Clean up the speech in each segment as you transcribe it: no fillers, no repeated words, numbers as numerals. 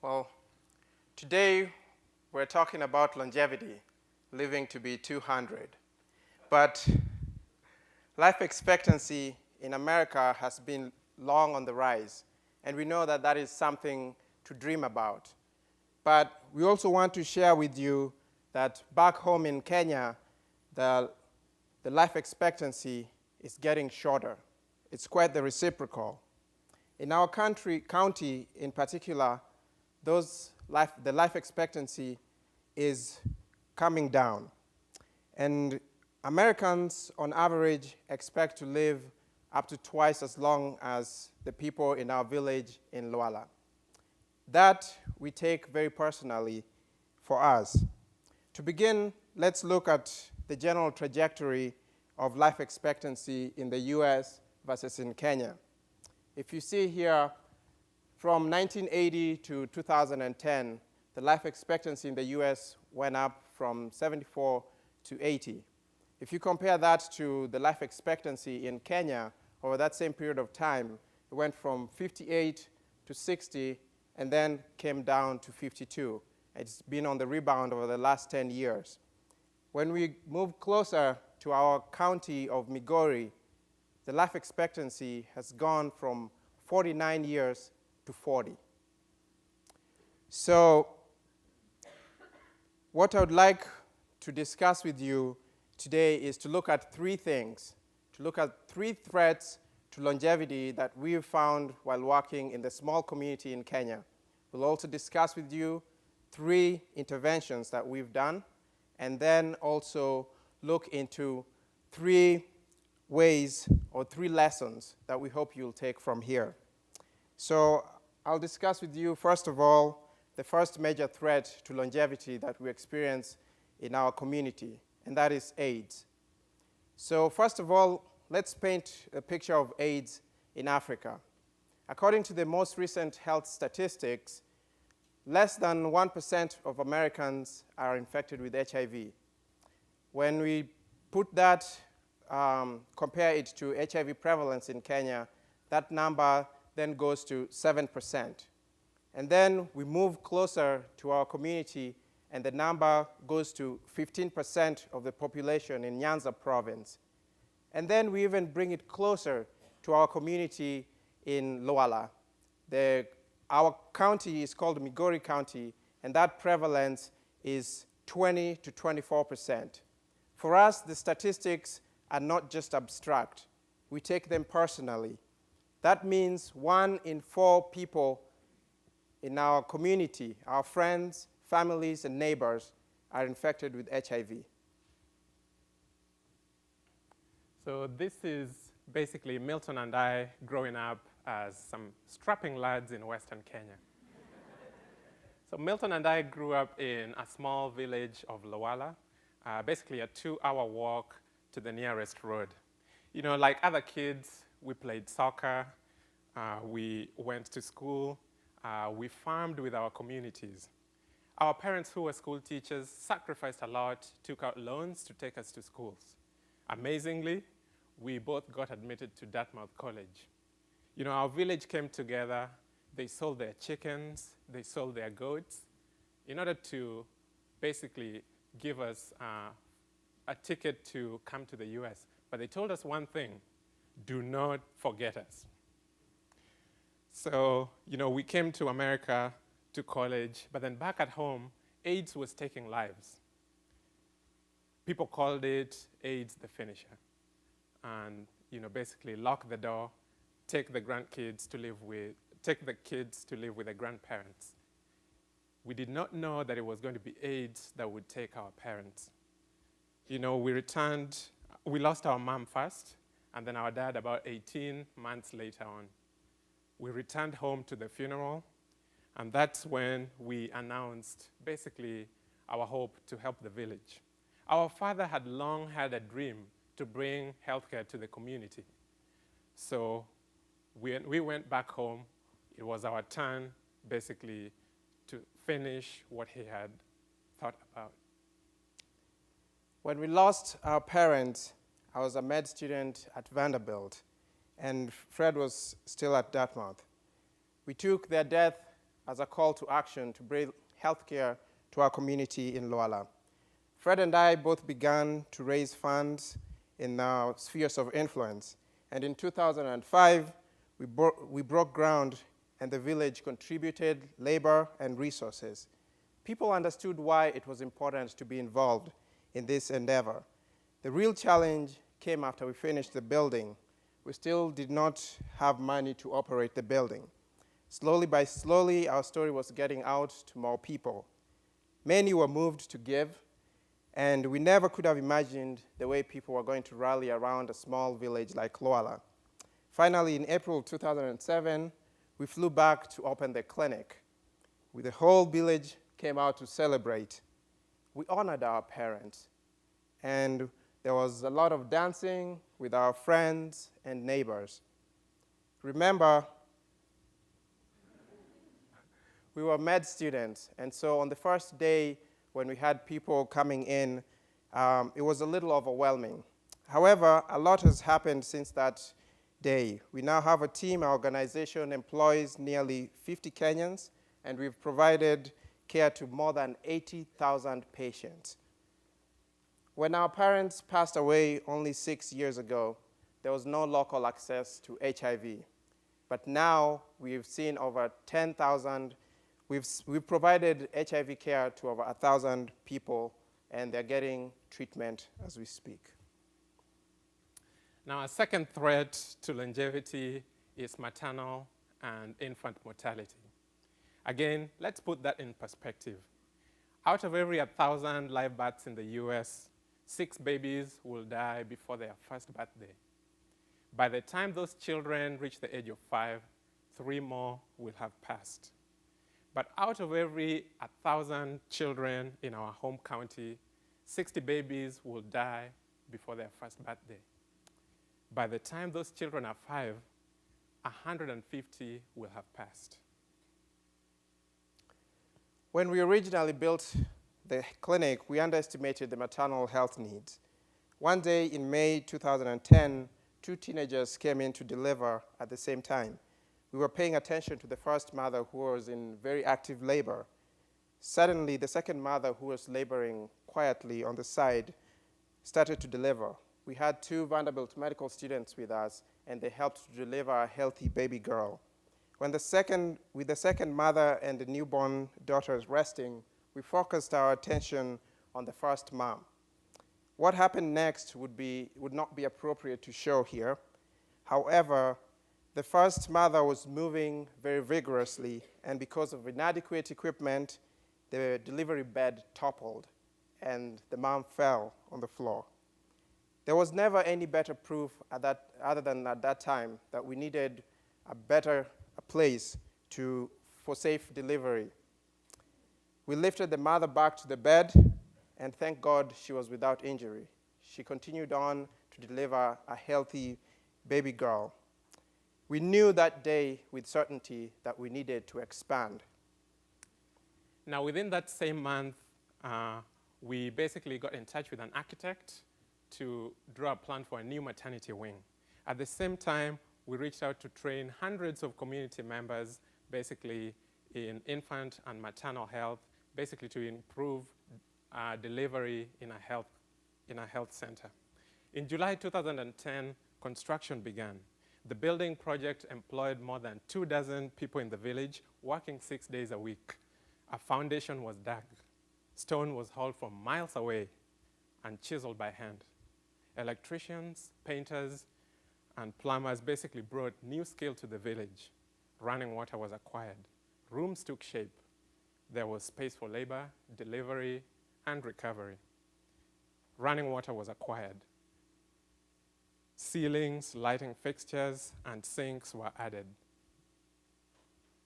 Well, today we're talking about longevity, living to be 200. But life expectancy in America has been long on the rise, and we know that that is something to dream about. But we also want to share with you that back home in Kenya, the life expectancy is getting shorter. It's quite the reciprocal. In our county in particular, the life expectancy is coming down. And Americans, on average, expect to live up to twice as long as the people in our village in Lwala. That we take very personally for us. To begin, let's look at the general trajectory of life expectancy in the US versus in Kenya. If you see here, from 1980 to 2010, the life expectancy in the US went up from 74 to 80. If you compare that to the life expectancy in Kenya over that same period of time, it went from 58 to 60 and then came down to 52. It's been on the rebound over the last 10 years. When we move closer to our county of Migori, the life expectancy has gone from 49 years to 40. So what I would like to discuss with you today is to look at three things, to look at three threats to longevity that we've found while working in the small community in Kenya. We'll also discuss with you three interventions that we've done, and then also look into three ways or three lessons that we hope you'll take from here. So I'll discuss with you, first of all, the first major threat to longevity that we experience in our community, and that is AIDS. So first of all, let's paint a picture of AIDS in Africa. According to the most recent health statistics, less than 1% of Americans are infected with HIV. When we put that, compare it to HIV prevalence in Kenya, that number then goes to 7%. And then we move closer to our community, and the number goes to 15% of the population in Nyanza province. And then we even bring it closer to our community in Lwala. Our county is called Migori County, and that prevalence is 20 to 24%. For us, the statistics are not just abstract. We take them personally. That means 1 in 4 people in our community, our friends, families, and neighbors, are infected with HIV. So this is basically Milton and I growing up as some strapping lads in Western Kenya. So Milton and I grew up in a small village of Lwala, basically a 2-hour walk to the nearest road. You know, like other kids, we played soccer, we went to school, we farmed with our communities. Our parents, who were school teachers, sacrificed a lot, took out loans to take us to schools. Amazingly, we both got admitted to Dartmouth College. You know, our village came together, they sold their chickens, they sold their goats, in order to basically give us a ticket to come to the US. But they told us one thing: do not forget us. So, you know, we came to America, to college, but then back at home, AIDS was taking lives. People called it AIDS the finisher. And, you know, basically lock the door, take the kids to live with the grandparents. We did not know that it was going to be AIDS that would take our parents. You know, we lost our mom first, and then our dad about 18 months later on. We returned home to the funeral, and that's when we announced basically our hope to help the village. Our father had long had a dream to bring healthcare to the community. So we went back home. It was our turn, basically, to finish what he had thought about. When we lost our parents, I was a med student at Vanderbilt, and Fred was still at Dartmouth. We took their death as a call to action to bring healthcare to our community in Lwala. Fred and I both began to raise funds in our spheres of influence, and in 2005, we broke ground, and the village contributed labor and resources. People understood why it was important to be involved in this endeavor. The real challenge came after we finished the building. We still did not have money to operate the building. Slowly by slowly, our story was getting out to more people. Many were moved to give, and we never could have imagined the way people were going to rally around a small village like Lwala. Finally, in April 2007, we flew back to open the clinic. The whole village came out to celebrate. We honored our parents, and there was a lot of dancing with our friends and neighbors. Remember, we were med students, and so on the first day when we had people coming in, it was a little overwhelming. However, a lot has happened since that day. We now have a team. Our organization employs nearly 50 Kenyans, and we've provided care to more than 80,000 patients. When our parents passed away only 6 years ago, there was no local access to HIV. But now we've seen over 10,000. We've provided HIV care to over 1,000 people, and they're getting treatment as we speak. Now, a second threat to longevity is maternal and infant mortality. Again, let's put that in perspective. Out of every 1,000 live births in the US, 6 babies will die before their first birthday. By the time those children reach the age of 5, 3 more will have passed. But out of every 1,000 children in our home county, 60 babies will die before their first birthday. By the time those children are 5, 150 will have passed. When we originally built the clinic, we underestimated the maternal health needs. One day in May 2010, 2 teenagers came in to deliver at the same time. We were paying attention to the first mother who was in very active labor. Suddenly, the second mother who was laboring quietly on the side started to deliver. We had 2 Vanderbilt medical students with us, and they helped to deliver a healthy baby girl. With the second mother and the newborn daughters resting, we focused our attention on the first mom. What happened next would not be appropriate to show here. However, the first mother was moving very vigorously, and because of inadequate equipment, the delivery bed toppled, and the mom fell on the floor. There was never any better proof other than at that time that we needed a better place for safe delivery. We lifted the mother back to the bed, and thank God she was without injury. She continued on to deliver a healthy baby girl. We knew that day with certainty that we needed to expand. Now, within that same month, we basically got in touch with an architect to draw a plan for a new maternity wing. At the same time, we reached out to train hundreds of community members, basically in infant and maternal health, basically to improve delivery in a health center. In July 2010, construction began. The building project employed more than 24 people in the village, working 6 days a week. A foundation was dug. Stone was hauled from miles away and chiseled by hand. Electricians, painters, and plumbers basically brought new skill to the village. Running water was acquired. Rooms took shape. There was space for labor, delivery, and recovery. Running water was acquired. Ceilings, lighting fixtures, and sinks were added.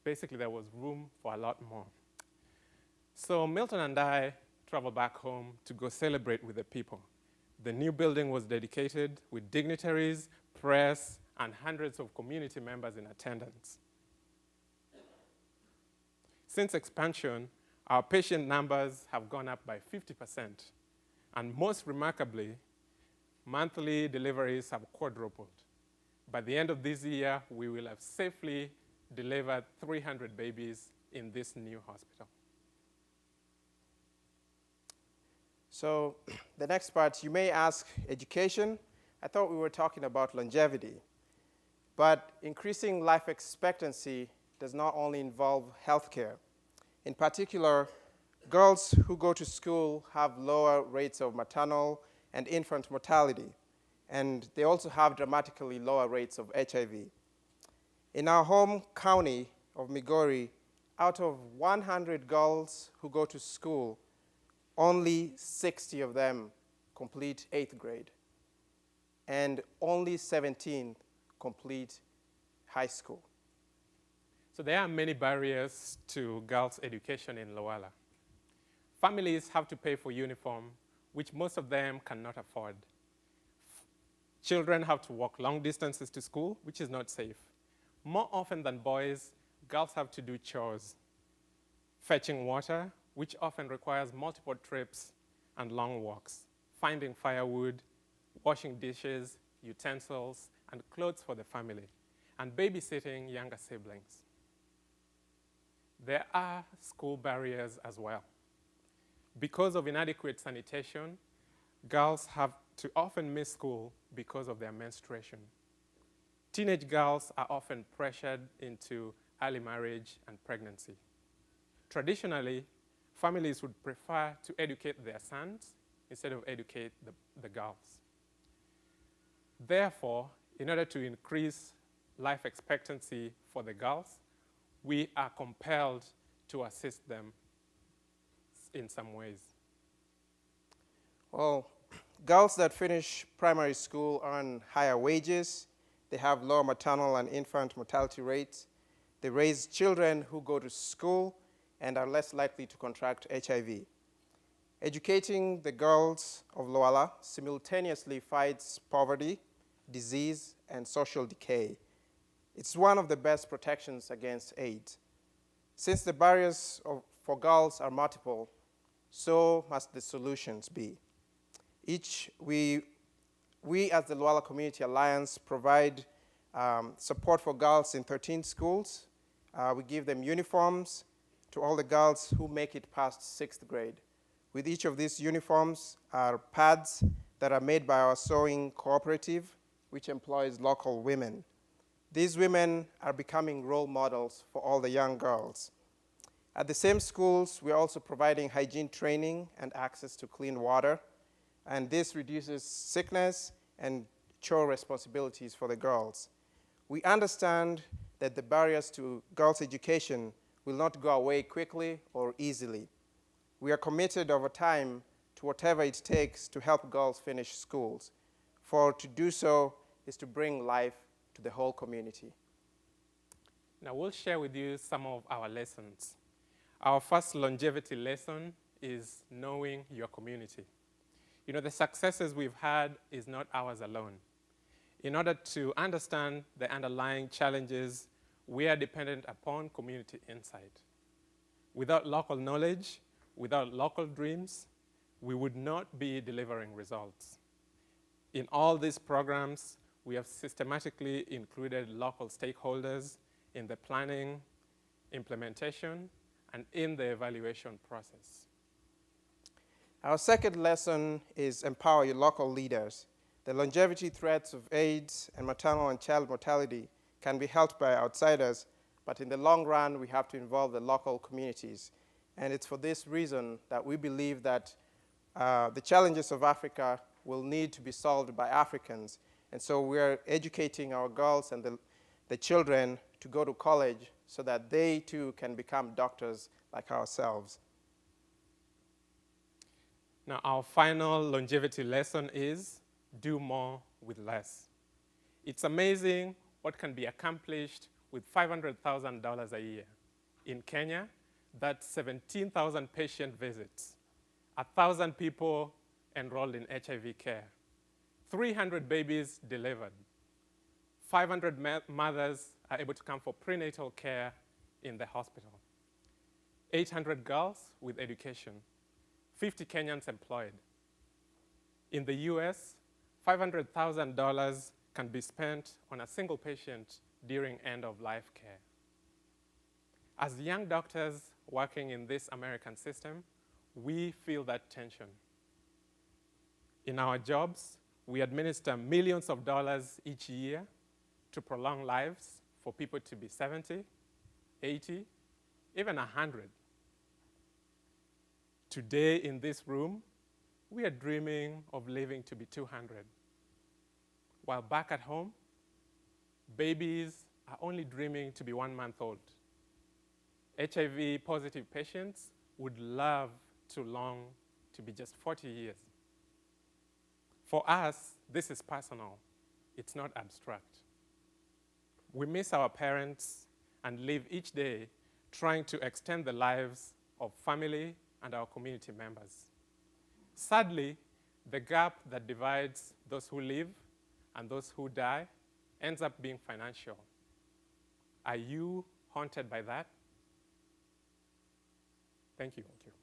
Basically, there was room for a lot more. So Milton and I traveled back home to go celebrate with the people. The new building was dedicated with dignitaries, press, and hundreds of community members in attendance. Since expansion, our patient numbers have gone up by 50%. And most remarkably, Monthly deliveries have quadrupled. By the end of this year, we will have safely delivered 300 babies in this new hospital. So the next part, you may ask, education? I thought we were talking about longevity. But increasing life expectancy does not only involve healthcare. In particular, girls who go to school have lower rates of maternal and infant mortality, and they also have dramatically lower rates of HIV. In our home county of Migori, out of 100 girls who go to school, only 60 of them complete 8th grade, and only 17 complete high school. So there are many barriers to girls' education in Lwala. Families have to pay for uniform, which most of them cannot afford. Children have to walk long distances to school, which is not safe. More often than boys, girls have to do chores. Fetching water, which often requires multiple trips and long walks. Finding firewood, washing dishes, utensils, and clothes for the family, and babysitting younger siblings. There are school barriers as well. Because of inadequate sanitation, girls have to often miss school because of their menstruation. Teenage girls are often pressured into early marriage and pregnancy. Traditionally, families would prefer to educate their sons instead of educate the girls. Therefore, in order to increase life expectancy for the girls, we are compelled to assist them in some ways. Well, girls that finish primary school earn higher wages, they have lower maternal and infant mortality rates, they raise children who go to school and are less likely to contract HIV. Educating the girls of Lwala simultaneously fights poverty, disease, and social decay. It's one of the best protections against AIDS. Since the barriers for girls are multiple, so must the solutions be. We as the Lwala Community Alliance provide support for girls in 13 schools. We give them uniforms to all the girls who make it past 6th grade. With each of these uniforms are pads that are made by our sewing cooperative, which employs local women. These women are becoming role models for all the young girls. At the same schools, we're also providing hygiene training and access to clean water, and this reduces sickness and chore responsibilities for the girls. We understand that the barriers to girls' education will not go away quickly or easily. We are committed over time to whatever it takes to help girls finish schools, for to do so is to bring life to the whole community. Now we'll share with you some of our lessons. Our first longevity lesson is knowing your community. You know, the successes we've had is not ours alone. In order to understand the underlying challenges, we are dependent upon community insight. Without local knowledge, without local dreams, we would not be delivering results. In all these programs, we have systematically included local stakeholders in the planning, implementation, and in the evaluation process. Our second lesson is empower your local leaders. The longevity threats of AIDS and maternal and child mortality can be helped by outsiders, but in the long run, we have to involve the local communities. And it's for this reason that we believe that the challenges of Africa will need to be solved by Africans. And so we're educating our girls and the children to go to college so that they too can become doctors like ourselves. Now, our final longevity lesson is do more with less. It's amazing what can be accomplished with $500,000 a year. In Kenya, that's 17,000 patient visits, 1,000 people enrolled in HIV care, 300 babies delivered, 500 mothers are able to come for prenatal care in the hospital, 800 girls with education, 50 Kenyans employed. In the US, $500,000 can be spent on a single patient during end-of-life care. As young doctors working in this American system, we feel that tension. In our jobs, we administer millions of dollars each year to prolong lives for people to be 70, 80, even 100. Today in this room, we are dreaming of living to be 200. While back at home, babies are only dreaming to be 1 month old. HIV positive patients would love to long to be just 40 years. For us, this is personal. It's not abstract. We miss our parents and live each day trying to extend the lives of family and our community members. Sadly, the gap that divides those who live and those who die ends up being financial. Are you haunted by that? Thank you. Thank you.